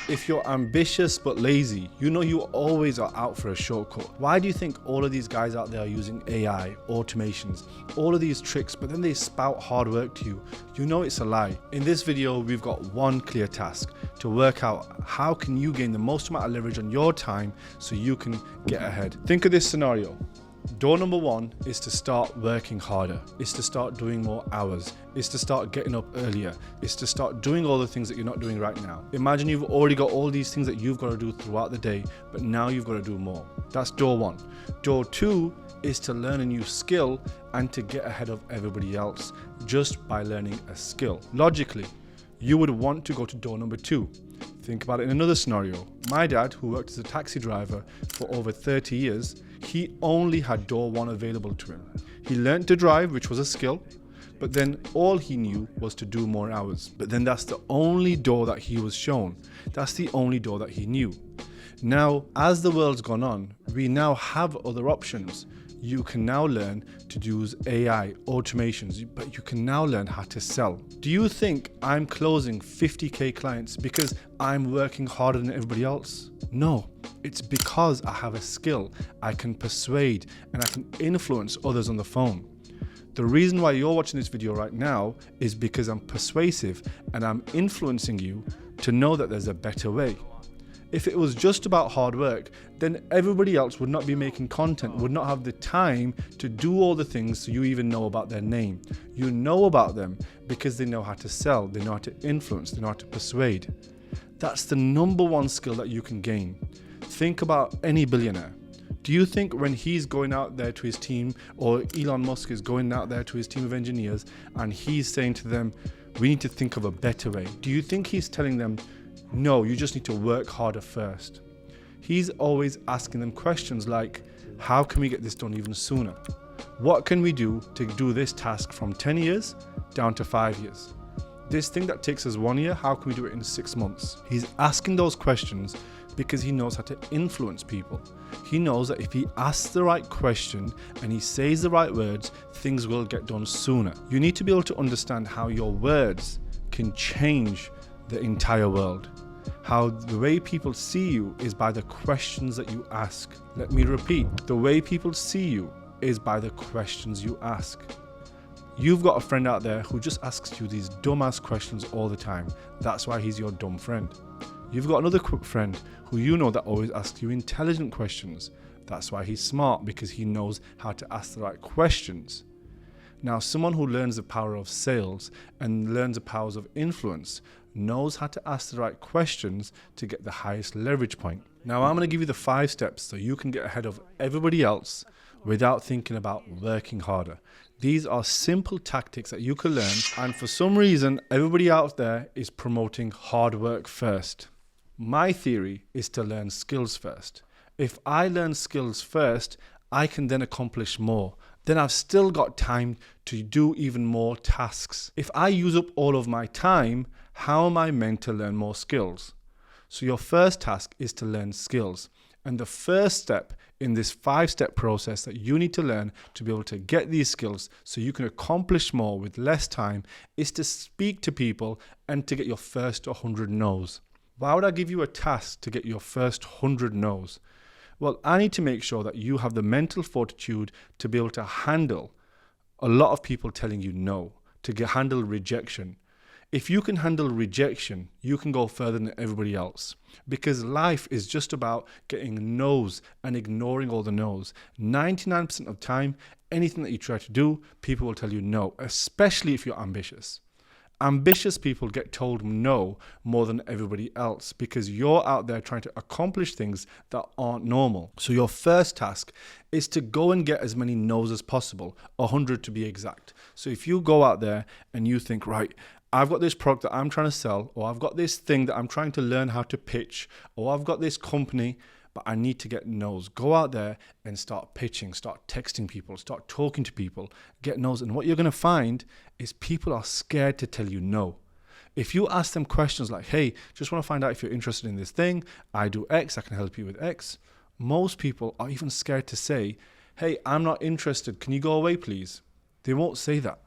If you're ambitious but lazy, you know you always are out for a shortcut. Why do you think all of these guys out there are using AI, automations, all of these tricks, but then they spout hard work to you? You know it's a lie. In this video, we've got one clear task to work out how can you gain the most amount of leverage on your time so you can get ahead. Think of this scenario. Door number one is to start working harder. It's to start doing more hours. It's to start getting up earlier. It's to start doing all the things that you're not doing right now. Imagine you've already got all these things that you've got to do throughout the day, but now you've got to do more. That's door one. Door two is to learn a new skill and to get ahead of everybody else just by learning a skill. Logically, you would want to go to door number two. Think about it in another scenario. My dad, who worked as a taxi driver for over 30 years, he only had door one available to him. He learned to drive, which was a skill, but then all he knew was to do more hours. But then that's the only door that he was shown. That's the only door that he knew. Now, as the world's gone on, we now have other options. You can now learn to use AI, automations, but you can now learn how to sell. Do you think I'm closing 50K clients because I'm working harder than everybody else? No, it's because I have a skill. I can persuade and I can influence others on the phone. The reason why you're watching this video right now is because I'm persuasive and I'm influencing you to know that there's a better way. If it was just about hard work, then everybody else would not be making content, would not have the time to do all the things so you even know about their name. You know about them because they know how to sell, they know how to influence, they know how to persuade. That's the number one skill that you can gain. Think about any billionaire. Do you think when he's going out there to his team, or Elon Musk is going out there to his team of engineers and he's saying to them, we need to think of a better way? Do you think he's telling them, no, you just need to work harder first? He's always asking them questions like, how can we get this done even sooner? What can we do to do this task from 10 years down to 5 years? This thing that takes us 1 year, how can we do it in 6 months? He's asking those questions because he knows how to influence people. He knows that if he asks the right question and he says the right words, things will get done sooner. You need to be able to understand how your words can change the entire world. How the way people see you is by the questions that you ask. Let me repeat, the way people see you is by the questions you ask. You've got a friend out there who just asks you these dumbass questions all the time. That's why he's your dumb friend. You've got another friend who you know that always asks you intelligent questions. That's why he's smart, because he knows how to ask the right questions. Now, someone who learns the power of sales and learns the powers of influence knows how to ask the right questions to get the highest leverage point. Now, I'm going to give you the 5 steps so you can get ahead of everybody else without thinking about working harder. These are simple tactics that you can learn, and for some reason, everybody out there is promoting hard work first. My theory is to learn skills first. If I learn skills first, I can then accomplish more. Then I've still got time to do even more tasks. If I use up all of my time, how am I meant to learn more skills? So your first task is to learn skills. And the first step in this 5-step process that you need to learn to be able to get these skills so you can accomplish more with less time is to speak to people and to get your first 100 no's. Why would I give you a task to get your first 100 no's? Well, I need to make sure that you have the mental fortitude to be able to handle a lot of people telling you no, to handle rejection. If you can handle rejection, you can go further than everybody else, because life is just about getting no's and ignoring all the no's. 99% of time, anything that you try to do, people will tell you no, especially if you're ambitious. Ambitious people get told no more than everybody else because you're out there trying to accomplish things that aren't normal. So your first task is to go and get as many no's as possible, 100 to be exact. So if you go out there and you think, right, I've got this product that I'm trying to sell, or I've got this thing that I'm trying to learn how to pitch, or I've got this company, but I need to get no's. Go out there and start pitching, start texting people, start talking to people, get no's. And what you're going to find is people are scared to tell you no. If you ask them questions like, hey, just want to find out if you're interested in this thing, I do X, I can help you with X. Most people are even scared to say, hey, I'm not interested, can you go away please? They won't say that.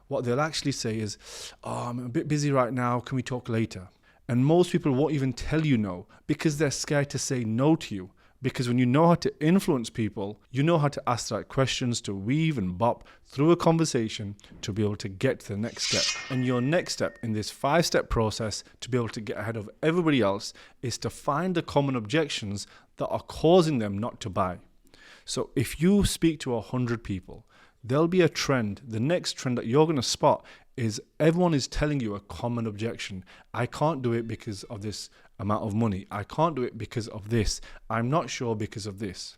What they'll actually say is, oh, I'm a bit busy right now, can we talk later? And most people won't even tell you no because they're scared to say no to you. Because when you know how to influence people, you know how to ask the right questions, to weave and bop through a conversation to be able to get to the next step. And your next step in this 5-step process to be able to get ahead of everybody else is to find the common objections that are causing them not to buy. So if you speak to 100 people, there'll be a trend. The next trend that you're going to spot is everyone is telling you a common objection. I can't do it because of this amount of money. I can't do it because of this. I'm not sure because of this.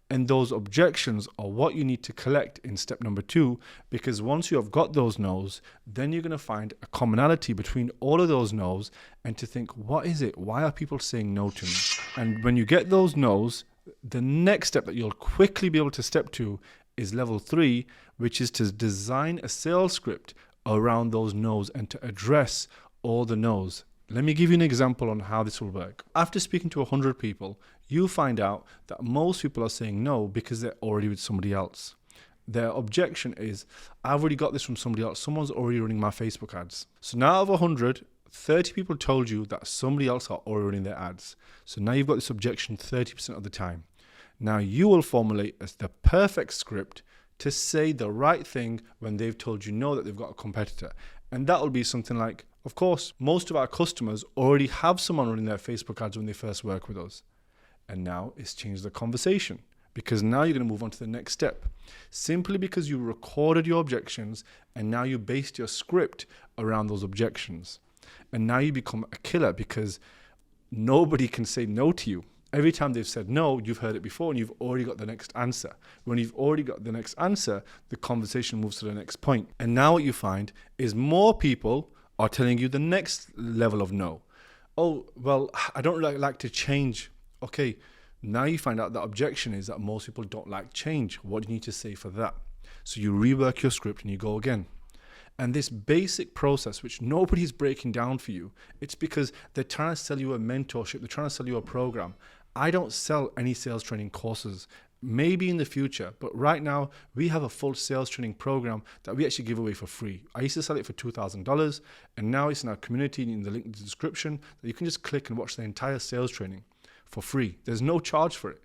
And those objections are what you need to collect in step number 2, because once you have got those no's, then you're going to find a commonality between all of those no's and to think, what is it? Why are people saying no to me? And when you get those no's, the next step that you'll quickly be able to step to is level 3, which is to design a sales script around those no's and to address all the no's. Let me give you an example on how this will work. After speaking to 100 people, you find out that most people are saying no because they're already with somebody else. Their objection is, I've already got this from somebody else. Someone's already running my Facebook ads. So now out of 100, 30 people told you that somebody else are already running their ads. So now you've got this objection 30% of the time. Now you will formulate the perfect script to say the right thing when they've told you no, that they've got a competitor. And that will be something like, of course, most of our customers already have someone running their Facebook ads when they first work with us. And now it's changed the conversation, because now you're going to move on to the next step. Simply because you recorded your objections and now you based your script around those objections. And now you become a killer because nobody can say no to you. Every time they've said no, you've heard it before and you've already got the next answer. When you've already got the next answer, the conversation moves to the next point. And now what you find is more people are telling you the next level of no. Oh, well, I don't really like to change. Okay, now you find out that objection is that most people don't like change. What do you need to say for that? So you rework your script and you go again. And this basic process, which nobody's breaking down for you, it's because they're trying to sell you a mentorship. They're trying to sell you a program. I don't sell any sales training courses. Maybe in the future, but right now we have a full sales training program that we actually give away for free. I used to sell it for $2,000 and now it's in our community in the link in the description that you can just click and watch the entire sales training for free. There's no charge for it.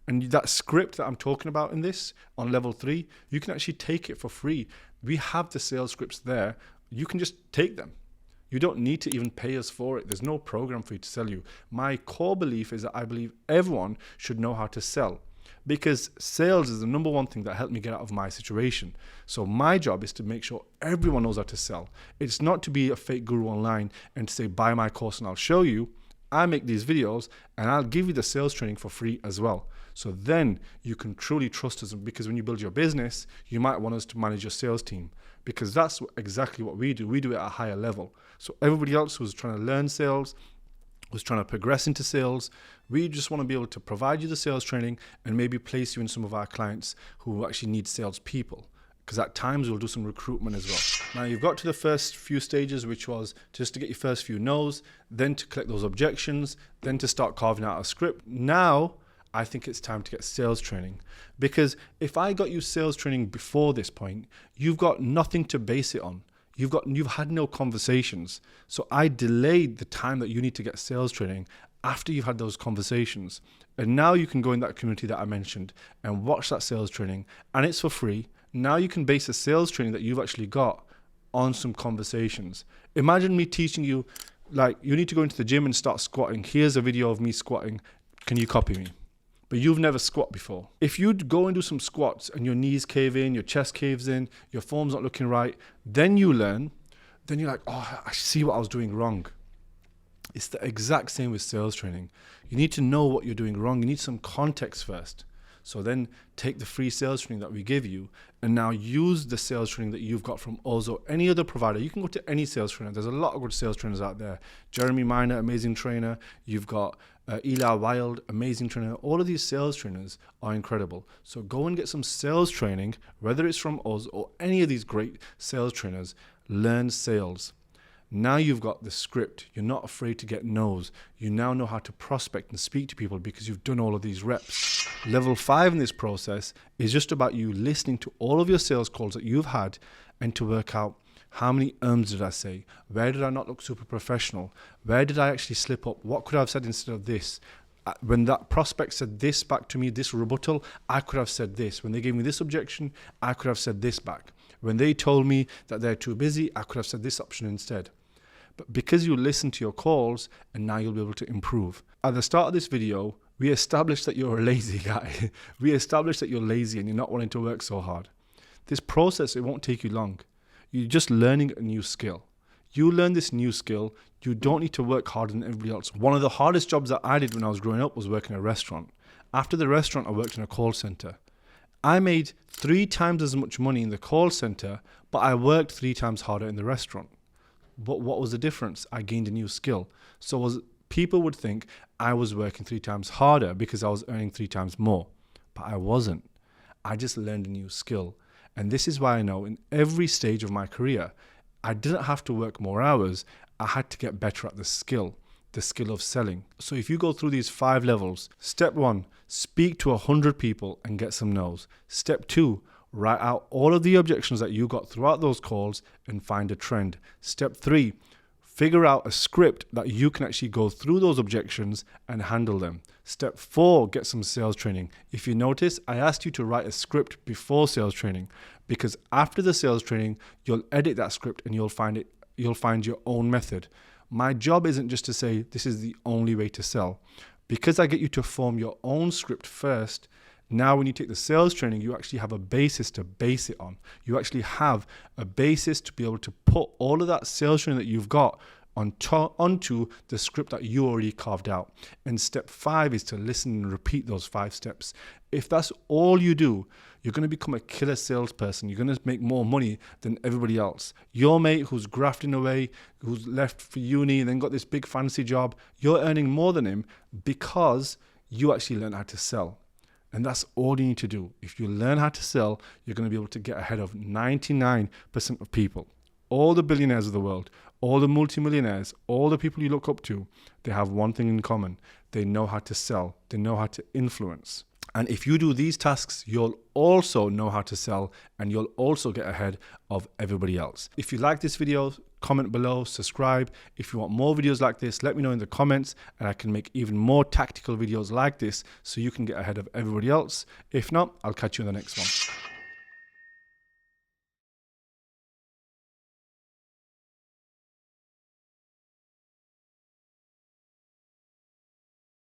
And that script that I'm talking about in this on level 3, you can actually take it for free. We have the sales scripts there. You can just take them. You don't need to even pay us for it. There's no program for you to sell you. My core belief is that I believe everyone should know how to sell, because sales is the number one thing that helped me get out of my situation. So my job is to make sure everyone knows how to sell. It's not to be a fake guru online and to say, buy my course and I'll show you. I make these videos and I'll give you the sales training for free as well. So then you can truly trust us, because when you build your business, you might want us to manage your sales team, because that's exactly what we do. We do it at a higher level. So everybody else who's trying to learn sales, who's trying to progress into sales, we just want to be able to provide you the sales training and maybe place you in some of our clients who actually need sales people. Because at times we'll do some recruitment as well. Now you've got to the first few stages, which was just to get your first few no's, then to collect those objections, then to start carving out a script. Now I think it's time to get sales training, because if I got you sales training before this point, you've got nothing to base it on. You've had no conversations. So I delayed the time that you need to get sales training after you've had those conversations. And now you can go in that community that I mentioned and watch that sales training, and it's for free. Now you can base a sales training that you've actually got on some conversations. Imagine me teaching you, like, you need to go into the gym and start squatting. Here's a video of me squatting. Can you copy me? But you've never squat before. If you'd go and do some squats and your knees cave in, your chest caves in, your form's not looking right, then you learn, then you're like, oh, I see what I was doing wrong. It's the exact same with sales training. You need to know what you're doing wrong. You need some context first. So then take the free sales training that we give you and now use the sales training that you've got from us or any other provider. You can go to any sales trainer. There's a lot of good sales trainers out there. Jeremy Miner, amazing trainer. You've got Eli Wild, amazing trainer. All of these sales trainers are incredible. So go and get some sales training, whether it's from us or any of these great sales trainers. Learn sales. Now you've got the script. You're not afraid to get no's. You now know how to prospect and speak to people because you've done all of these reps. Level 5 in this process is just about you listening to all of your sales calls that you've had and to work out How many did I say? Where did I not look super professional? Where did I actually slip up? What could I have said instead of this? When that prospect said this back to me, this rebuttal, I could have said this. When they gave me this objection, I could have said this back. When they told me that they're too busy, I could have said this option instead. But because you listen to your calls, and now you'll be able to improve. At the start of this video, we established that you're a lazy guy. We established that you're lazy and you're not wanting to work so hard. This process, it won't take you long. You're just learning a new skill. You learn this new skill, you don't need to work harder than everybody else. One of the hardest jobs that I did when I was growing up was working in a restaurant. After the restaurant, I worked in a call center. I made 3 times as much money in the call center, but I worked 3 times harder in the restaurant. But what was the difference? I gained a new skill. People would think I was working 3 times harder because I was earning 3 times more, but I wasn't. I just learned a new skill. And this is why I know in every stage of my career, I didn't have to work more hours. I had to get better at the skill of selling. So if you go through these 5 levels, step 1, speak to 100 people and get some no's. Step 2, write out all of the objections that you got throughout those calls and find a trend. Step 3, figure out a script that you can actually go through those objections and handle them. Step 4, get some sales training. If you notice, I asked you to write a script before sales training, because after the sales training, you'll edit that script and you'll find your own method. My job isn't just to say this is the only way to sell. Because I get you to form your own script first, now when you take the sales training, you actually have a basis to base it on. You actually have a basis to be able to put all of that sales training that you've got onto the script that you already carved out. And step 5 is to listen and repeat those 5 steps. If that's all you do, you're going to become a killer salesperson. You're going to make more money than everybody else. Your mate who's grafting away, who's left for uni and then got this big fancy job, you're earning more than him because you actually learned how to sell. And that's all you need to do. If you learn how to sell, you're going to be able to get ahead of 99% of people. All the billionaires of the world, all the multimillionaires, all the people you look up to, they have one thing in common. They know how to sell. They know how to influence. And if you do these tasks, you'll also know how to sell and you'll also get ahead of everybody else. If you like this video, comment below, subscribe. If you want more videos like this, let me know in the comments and I can make even more tactical videos like this so you can get ahead of everybody else. If not, I'll catch you in the next one.